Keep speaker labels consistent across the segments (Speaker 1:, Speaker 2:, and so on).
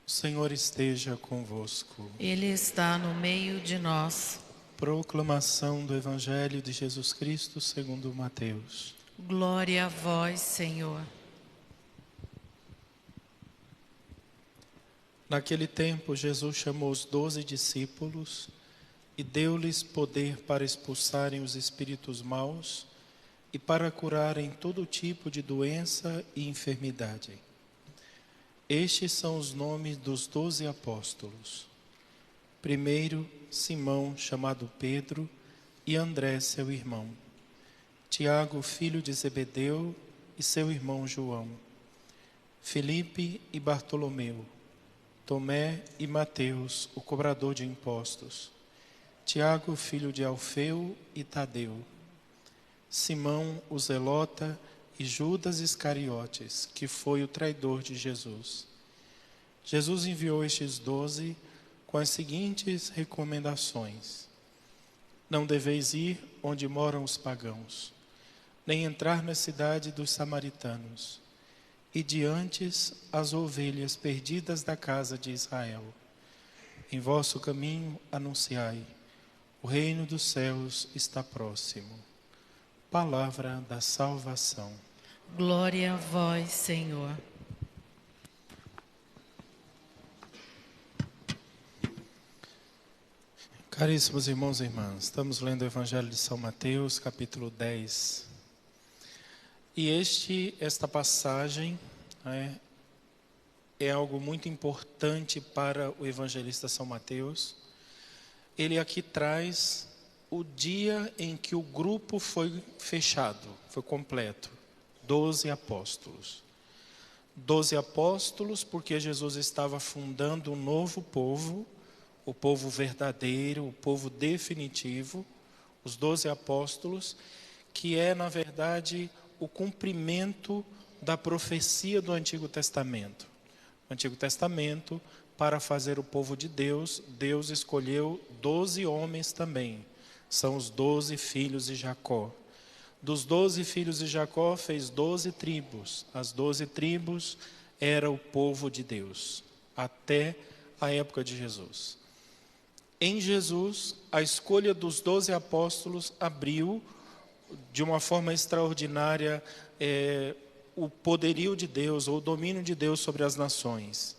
Speaker 1: O Senhor esteja convosco.
Speaker 2: Ele está no meio de nós.
Speaker 1: Proclamação do Evangelho de Jesus Cristo segundo Mateus.
Speaker 2: Glória a vós, Senhor.
Speaker 1: Naquele tempo, Jesus chamou os 12 discípulos e deu-lhes poder para expulsarem os espíritos maus e para curarem todo tipo de doença e enfermidade. Estes são os nomes dos 12 apóstolos. Primeiro, Simão, chamado Pedro, e André, seu irmão. Tiago, filho de Zebedeu, e seu irmão João. Filipe e Bartolomeu. Tomé e Mateus, o cobrador de impostos. Tiago, filho de Alfeu, e Tadeu. Simão, o zelota, e Judas Iscariotes, que foi o traidor de Jesus. Jesus enviou estes 12 com as seguintes recomendações: não deveis ir onde moram os pagãos, nem entrar na cidade dos samaritanos, e diante as ovelhas perdidas da casa de Israel. Em vosso caminho anunciai: o reino dos céus está próximo. Palavra da salvação.
Speaker 2: Glória a vós, Senhor.
Speaker 1: Caríssimos irmãos e irmãs, estamos lendo o Evangelho de São Mateus, capítulo 10. E esta passagem é algo muito importante para o evangelista São Mateus. Ele aqui traz o dia em que o grupo foi fechado, foi completo. 12 apóstolos. 12 apóstolos porque Jesus estava fundando um novo povo, o povo verdadeiro, o povo definitivo, os 12 apóstolos, que é, na verdade, o cumprimento da profecia do Antigo Testamento. No Antigo Testamento, para fazer o povo de Deus, Deus escolheu 12 homens também. São os 12 filhos de Jacó. Dos 12 filhos de Jacó, fez 12 tribos. As 12 tribos era o povo de Deus, até a época de Jesus. Em Jesus, a escolha dos 12 apóstolos abriu, de uma forma extraordinária, o poderio de Deus, ou o domínio de Deus sobre as nações.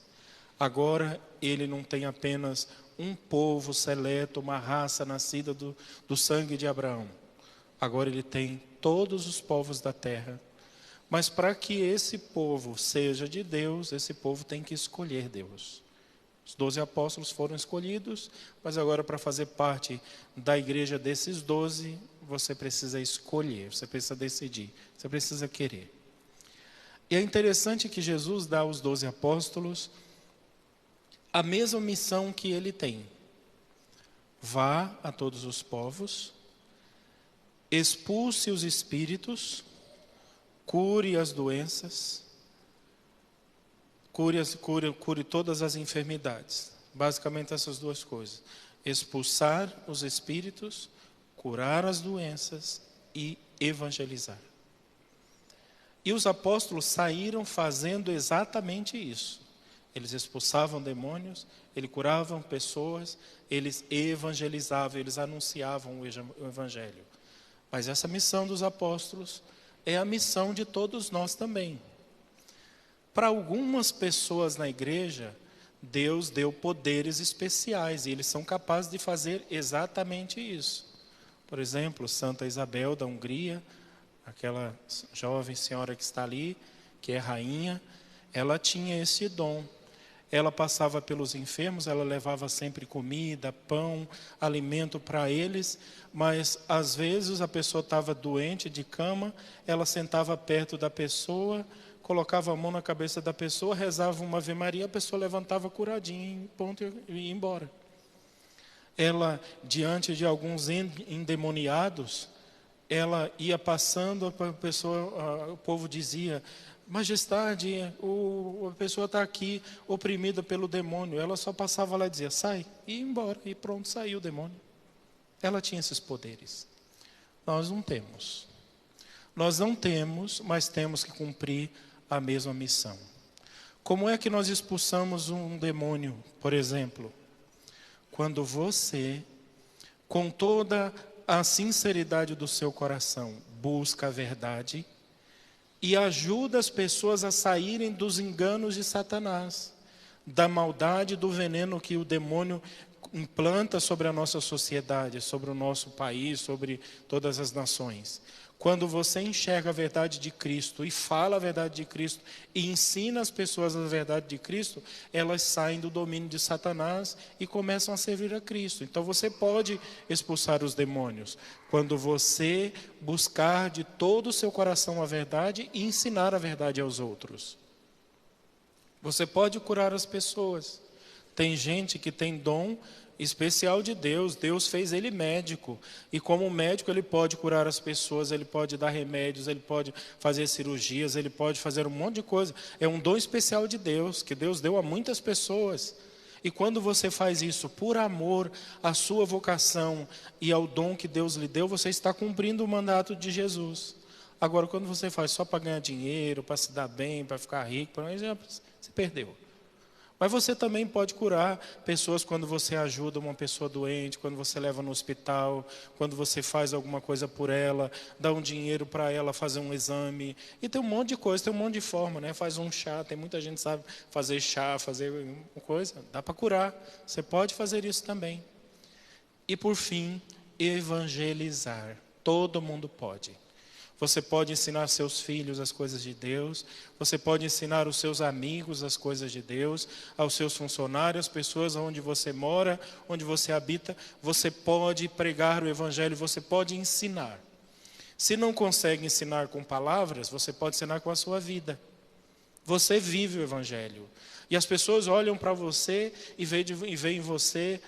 Speaker 1: Agora, ele não tem apenas um povo seleto, uma raça nascida do sangue de Abraão. Agora ele tem todos os povos da terra. Mas para que esse povo seja de Deus, esse povo tem que escolher Deus. Os 12 apóstolos foram escolhidos, mas agora para fazer parte da igreja desses 12, você precisa escolher, você precisa decidir, você precisa querer. E é interessante que Jesus dá aos 12 apóstolos a mesma missão que ele tem. Vá a todos os povos, expulse os espíritos, cure as doenças, cure todas as enfermidades. Basicamente essas duas coisas: expulsar os espíritos, curar as doenças e evangelizar. E os apóstolos saíram fazendo exatamente isso. Eles expulsavam demônios, eles curavam pessoas, eles evangelizavam, eles anunciavam o evangelho. Mas essa missão dos apóstolos é a missão de todos nós também. Para algumas pessoas na igreja, Deus deu poderes especiais e eles são capazes de fazer exatamente isso. Por exemplo, Santa Isabel da Hungria, aquela jovem senhora que está ali, que é rainha, ela tinha esse dom. Ela passava pelos enfermos, ela levava sempre comida, pão, alimento para eles, mas às vezes a pessoa estava doente de cama, ela sentava perto da pessoa, colocava a mão na cabeça da pessoa, rezava uma Ave Maria, a pessoa levantava curadinha, ponto, e ia embora. Ela, diante de alguns endemoniados, ela ia passando, a pessoa, o povo dizia: majestade, a pessoa está aqui oprimida pelo demônio. Ela só passava lá e dizia: sai, e ia embora, e pronto, saiu o demônio. Ela tinha esses poderes. Nós não temos. Nós não temos, mas temos que cumprir a mesma missão. Como é que nós expulsamos um demônio, por exemplo? Quando você, com toda a sinceridade do seu coração, busca a verdade e ajuda as pessoas a saírem dos enganos de Satanás, da maldade, do veneno que o demônio implanta sobre a nossa sociedade, sobre o nosso país, sobre todas as nações. Quando você enxerga a verdade de Cristo e fala a verdade de Cristo e ensina as pessoas a verdade de Cristo, elas saem do domínio de Satanás e começam a servir a Cristo. Então você pode expulsar os demônios quando você buscar de todo o seu coração a verdade e ensinar a verdade aos outros. Você pode curar as pessoas. Tem gente que tem dom especial de Deus. Deus fez ele médico. E como médico ele pode curar as pessoas, ele pode dar remédios, ele pode fazer cirurgias, ele pode fazer um monte de coisa. É um dom especial de Deus, que Deus deu a muitas pessoas. E quando você faz isso por amor à sua vocação e ao dom que Deus lhe deu, você está cumprindo o mandato de Jesus. Agora, quando você faz só para ganhar dinheiro, para se dar bem, para ficar rico, você perdeu. Mas você também pode curar pessoas quando você ajuda uma pessoa doente, quando você leva no hospital, quando você faz alguma coisa por ela, dá um dinheiro para ela fazer um exame. E tem um monte de coisa, tem um monte de forma, né? Faz um chá, tem muita gente que sabe fazer chá, fazer uma coisa, dá para curar. Você pode fazer isso também. E por fim, evangelizar. Todo mundo pode. Você pode ensinar seus filhos as coisas de Deus, você pode ensinar os seus amigos as coisas de Deus, aos seus funcionários, as pessoas onde você mora, onde você habita, você pode pregar o Evangelho, você pode ensinar. Se não consegue ensinar com palavras, você pode ensinar com a sua vida. Você vive o Evangelho. E as pessoas olham para você e veem em você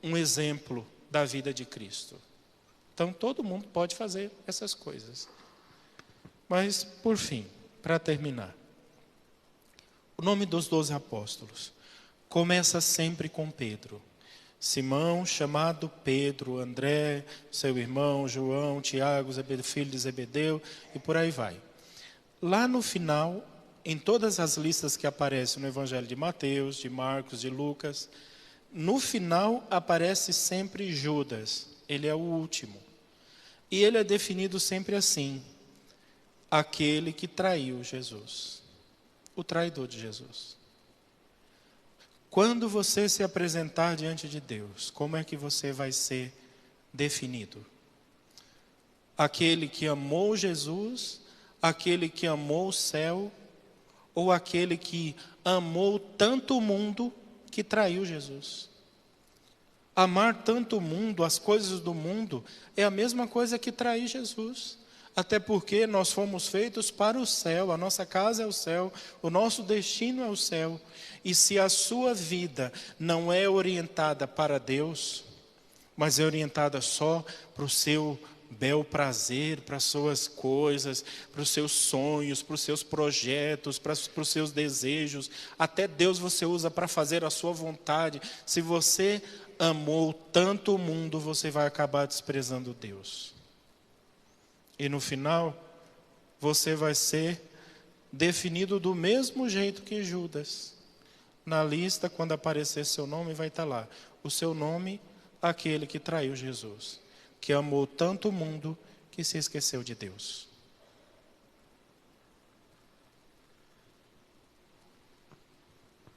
Speaker 1: um exemplo da vida de Cristo. Então, todo mundo pode fazer essas coisas. Mas, por fim, para terminar, o nome dos 12 apóstolos começa sempre com Pedro. Simão, chamado Pedro, André, seu irmão, João, Tiago, filho de Zebedeu, e por aí vai. Lá no final, em todas as listas que aparecem no Evangelho de Mateus, de Marcos, de Lucas, no final aparece sempre Judas. Ele é o último. E ele é definido sempre assim: aquele que traiu Jesus, o traidor de Jesus. Quando você se apresentar diante de Deus, como é que você vai ser definido? Aquele que amou Jesus, aquele que amou o céu, ou aquele que amou tanto o mundo que traiu Jesus? Amar tanto o mundo, as coisas do mundo, é a mesma coisa que trair Jesus. Até porque nós fomos feitos para o céu, a nossa casa é o céu, o nosso destino é o céu. E se a sua vida não é orientada para Deus, mas é orientada só para o seu bel prazer, para as suas coisas, para os seus sonhos, para os seus projetos, para os seus desejos, até Deus você usa para fazer a sua vontade. Se você amou tanto o mundo, você vai acabar desprezando Deus. E no final, você vai ser definido do mesmo jeito que Judas. Na lista, quando aparecer seu nome, vai estar lá: o seu nome, aquele que traiu Jesus, que amou tanto o mundo que se esqueceu de Deus.